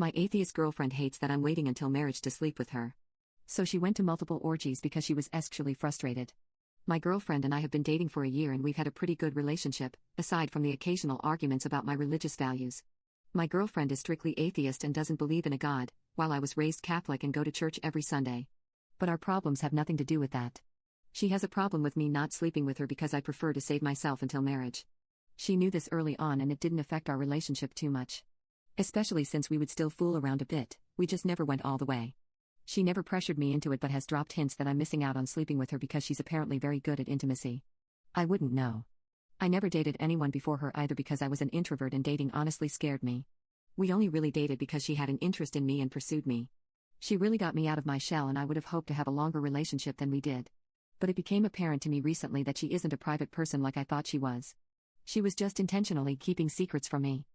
My atheist girlfriend hates that I'm waiting until marriage to sleep with her. So she went to multiple orgies because she was actually frustrated. My girlfriend and I have been dating for a year and we've had a pretty good relationship, aside from the occasional arguments about my religious values. My girlfriend is strictly atheist and doesn't believe in a God, while I was raised Catholic and go to church every Sunday. But our problems have nothing to do with that. She has a problem with me not sleeping with her because I prefer to save myself until marriage. She knew this early on and it didn't affect our relationship too much. Especially since we would still fool around a bit, we just never went all the way. She never pressured me into it but has dropped hints that I'm missing out on sleeping with her because she's apparently very good at intimacy. I wouldn't know. I never dated anyone before her either because I was an introvert and dating honestly scared me. We only really dated because she had an interest in me and pursued me. She really got me out of my shell and I would have hoped to have a longer relationship than we did. But it became apparent to me recently that she isn't a private person like I thought she was. She was just intentionally keeping secrets from me.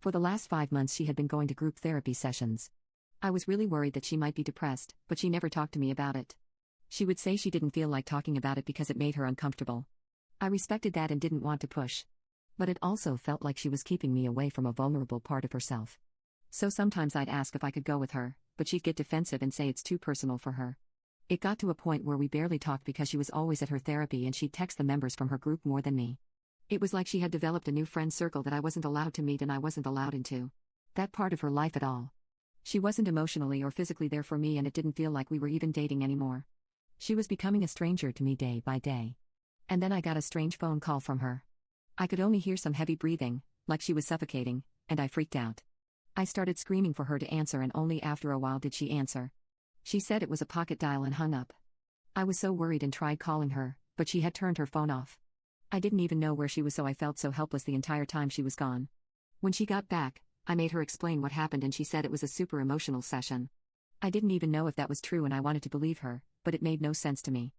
For the last 5 months she had been going to group therapy sessions. I was really worried that she might be depressed, but she never talked to me about it. She would say she didn't feel like talking about it because it made her uncomfortable. I respected that and didn't want to push. But it also felt like she was keeping me away from a vulnerable part of herself. So sometimes I'd ask if I could go with her, but she'd get defensive and say it's too personal for her. It got to a point where we barely talked because she was always at her therapy and she'd text the members from her group more than me. It was like she had developed a new friend circle that I wasn't allowed to meet and I wasn't allowed into that part of her life at all. She wasn't emotionally or physically there for me and it didn't feel like we were even dating anymore. She was becoming a stranger to me day by day. And then I got a strange phone call from her. I could only hear some heavy breathing, like she was suffocating, and I freaked out. I started screaming for her to answer and only after a while did she answer. She said it was a pocket dial and hung up. I was so worried and tried calling her, but she had turned her phone off. I didn't even know where she was so I felt so helpless the entire time she was gone. When she got back, I made her explain what happened and she said it was a super emotional session. I didn't even know if that was true and I wanted to believe her, but it made no sense to me.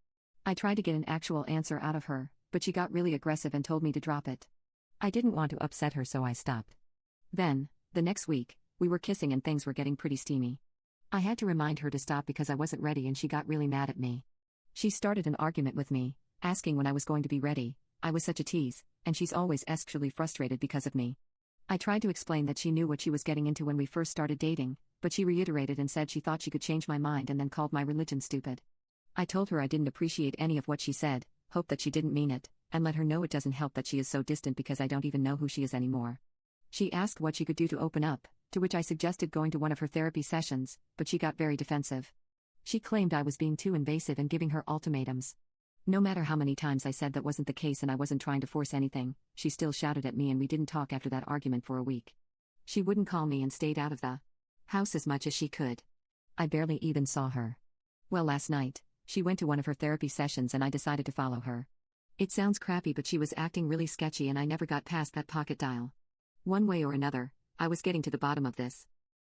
I tried to get an actual answer out of her, but she got really aggressive and told me to drop it. I didn't want to upset her so I stopped. Then, the next week, we were kissing and things were getting pretty steamy. I had to remind her to stop because I wasn't ready and she got really mad at me. She started an argument with me, asking when I was going to be ready. I was such a tease, and she's always actually frustrated because of me. I tried to explain that she knew what she was getting into when we first started dating, but she reiterated and said she thought she could change my mind and then called my religion stupid. I told her I didn't appreciate any of what she said, hoped that she didn't mean it, and let her know it doesn't help that she is so distant because I don't even know who she is anymore. She asked what she could do to open up, to which I suggested going to one of her therapy sessions, but she got very defensive. She claimed I was being too invasive and giving her ultimatums. No matter how many times I said that wasn't the case and I wasn't trying to force anything, she still shouted at me and we didn't talk after that argument for a week. She wouldn't call me and stayed out of the house as much as she could. I barely even saw her. Well, last night, she went to one of her therapy sessions and I decided to follow her. It sounds crappy but she was acting really sketchy and I never got past that pocket dial. One way or another, I was getting to the bottom of this.